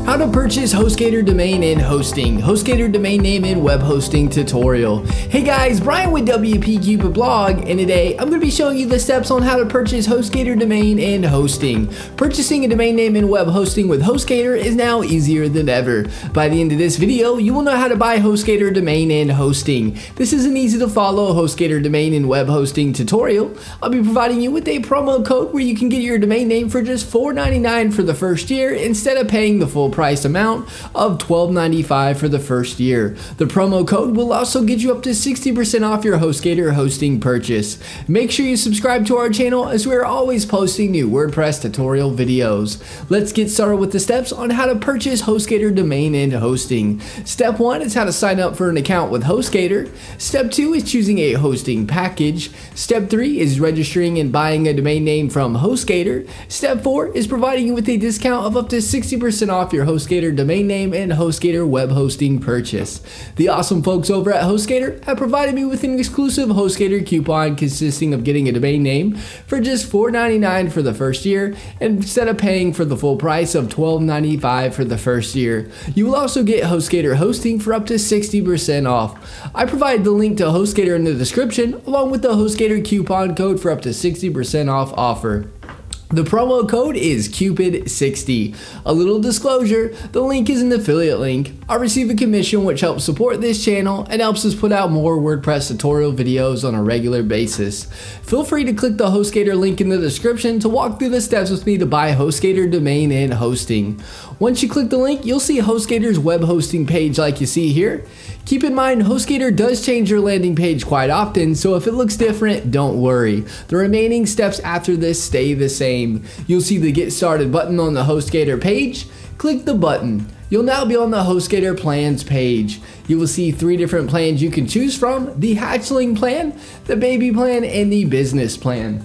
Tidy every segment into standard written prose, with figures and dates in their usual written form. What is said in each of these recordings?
How to purchase Hostgator domain and hosting. Hostgator domain name and web hosting tutorial. Hey guys, Brian with WP Cupid Blog, and today I'm going to be showing you the steps on how to purchase Hostgator domain and hosting. Purchasing a domain name and web hosting with Hostgator is now easier than ever. By the end of this video, you will know how to buy Hostgator domain and hosting. This is an easy to follow Hostgator domain and web hosting tutorial. I'll be providing you with a promo code where you can get your domain name for just $4.99 for the first year instead of paying the full price amount of $12.95 for the first year. The promo code will also get you up to 60% off your Hostgator hosting purchase. Make sure you subscribe to our channel as we're always posting new WordPress tutorial videos. Let's get started with the steps on how to purchase Hostgator domain and hosting. Step 1 is how to sign up for an account with Hostgator. Step 2 is choosing a hosting package. Step 3 is registering and buying a domain name from Hostgator. Step 4 is providing you with a discount of up to 60% off your Hostgator domain name and Hostgator web hosting purchase. The awesome folks over at Hostgator have provided me with an exclusive Hostgator coupon consisting of getting a domain name for just $4.99 for the first year instead of paying for the full price of $12.95 for the first year. You will also get Hostgator hosting for up to 60% off. I provide the link to Hostgator in the description along with the Hostgator coupon code for up to 60% off offer. The promo code is Cupid60. A little disclosure, the link is an affiliate link. I receive a commission which helps support this channel and helps us put out more WordPress tutorial videos on a regular basis. Feel free to click the Hostgator link in the description to walk through the steps with me to buy Hostgator domain and hosting. Once you click the link, you'll see Hostgator's web hosting page like you see here. Keep in mind, Hostgator does change your landing page quite often, so if it looks different, don't worry. The remaining steps after this stay the same. You'll see the Get Started button on the Hostgator page. Click the button. You'll now be on the Hostgator plans page. You will see 3 different plans you can choose from: the hatchling plan, the baby plan, and the business plan.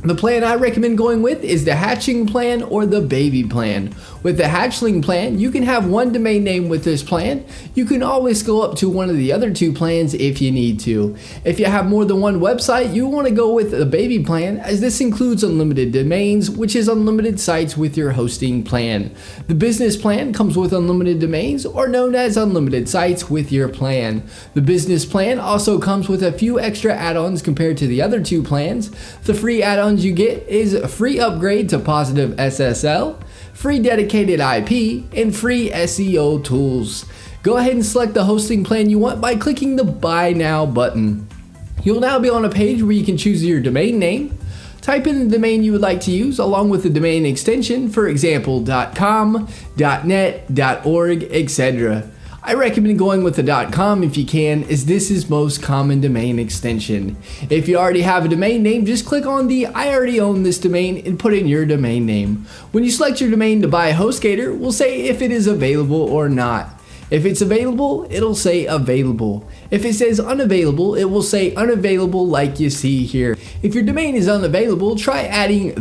The plan I recommend going with is the hatchling plan or the baby plan. With the hatchling plan, you can have one domain name with this plan. You can always go up to one of the other 2 plans if you need to. If you have more than one website, you want to go with the baby plan, as this includes unlimited domains, which is unlimited sites with your hosting plan. The business plan comes with unlimited domains, or known as unlimited sites with your plan. The business plan also comes with a few extra add-ons compared to the other 2 plans. The free add-ons you get is a free upgrade to positive SSL, free dedicated IP, and free SEO tools. Go ahead and select the hosting plan you want by clicking the Buy Now button. You'll now be on a page where you can choose your domain name. Type in the domain you would like to use along with the domain extension, for example .com, .net, .org, etc. I recommend going with the .com if you can, as this is most common domain extension. If you already have a domain name, just click on the I already own this domain and put in your domain name. When you select your domain to buy Hostgator, we'll say if it is available or not. If it's available, it'll say available. If it says unavailable, it will say unavailable like you see here. If your domain is unavailable, try adding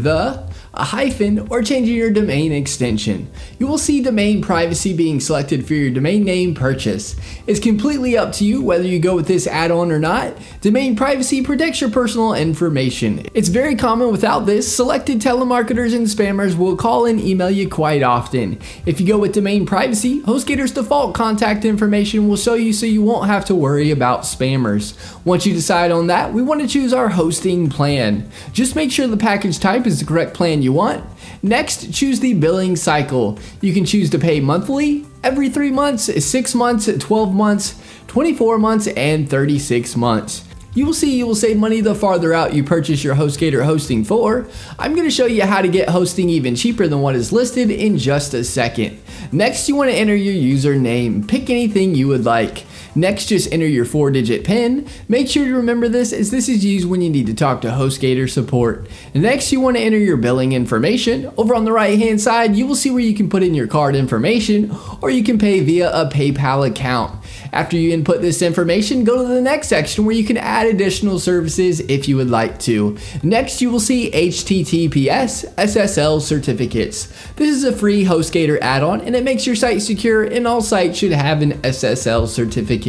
a hyphen, or changing your domain extension. You will see domain privacy being selected for your domain name purchase. It's completely up to you whether you go with this add-on or not. Domain privacy protects your personal information. It's very common without this. Selected telemarketers and spammers will call and email you quite often. If you go with domain privacy, Hostgator's default contact information will show you so you won't have to worry about spammers. Once you decide on that, we want to choose our hosting plan. Just make sure the package type is the correct plan you want. Next, choose the billing cycle. You can choose to pay monthly, every 3 months, 6 months, 12 months, 24 months, and 36 months. You will see you will save money the farther out you purchase your Hostgator hosting for. I'm going to show you how to get hosting even cheaper than what is listed in just a second. Next, you want to enter your username. Pick anything you would like. Next, just enter your 4-digit PIN. Make sure to remember this, as this is used when you need to talk to Hostgator support. Next, you want to enter your billing information. Over on the right hand side, you will see where you can put in your card information, or you can pay via a PayPal account. After you input this information, go to the next section where you can add additional services if you would like to. Next, you will see HTTPS SSL certificates. This is a free Hostgator add-on, and it makes your site secure, and all sites should have an SSL certificate.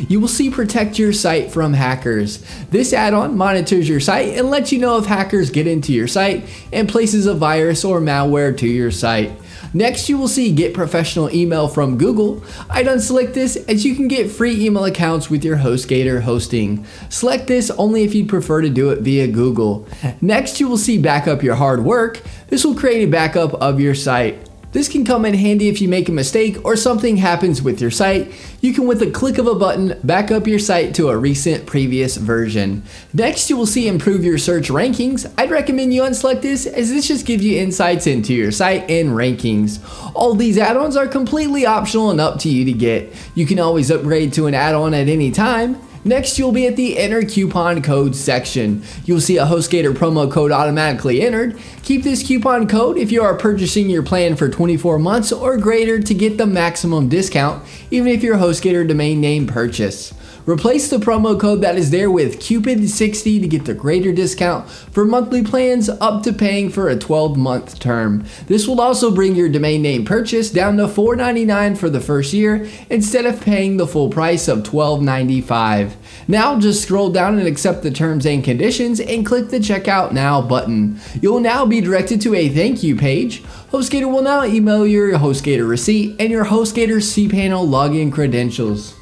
You will see Protect Your Site from Hackers. This add-on monitors your site and lets you know if hackers get into your site and places a virus or malware to your site. Next, you will see Get Professional Email from Google. I'd unselect this as you can get free email accounts with your Hostgator hosting. Select this only if you'd prefer to do it via Google. Next, you will see Backup Your Hard Work. This will create a backup of your site. This can come in handy if you make a mistake or something happens with your site. You can, with a click of a button, back up your site to a recent previous version. Next, you will see Improve Your Search Rankings. I'd recommend you unselect this as this just gives you insights into your site and rankings. All these add-ons are completely optional and up to you to get. You can always upgrade to an add-on at any time. Next, you'll be at the Enter Coupon Code section. You'll see a Hostgator promo code automatically entered. Keep this coupon code if you are purchasing your plan for 24 months or greater to get the maximum discount, even if your Hostgator domain name purchase. Replace the promo code that is there with Cupid60 to get the greater discount for monthly plans up to paying for a 12-month term. This will also bring your domain name purchase down to $4.99 for the first year instead of paying the full price of $12.95. Now just scroll down and accept the terms and conditions and click the Checkout Now button. You'll now be directed to a thank you page. Hostgator will now email your Hostgator receipt and your Hostgator cPanel login credentials.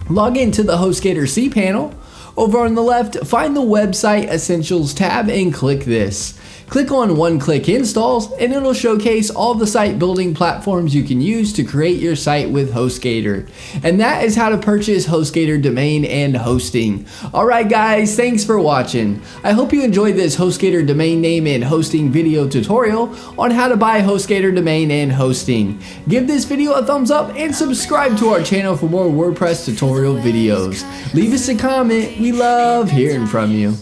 Log into the Hostgator cPanel. Over on the left, find the Website Essentials tab and click this. Click on One-Click Installs and it'll showcase all the site building platforms you can use to create your site with Hostgator. And that is how to purchase Hostgator domain and hosting. Alright guys, thanks for watching. I hope you enjoyed this Hostgator domain name and hosting video tutorial on how to buy Hostgator domain and hosting. Give this video a thumbs up and subscribe to our channel for more WordPress tutorial videos. Leave us a comment, we love hearing from you.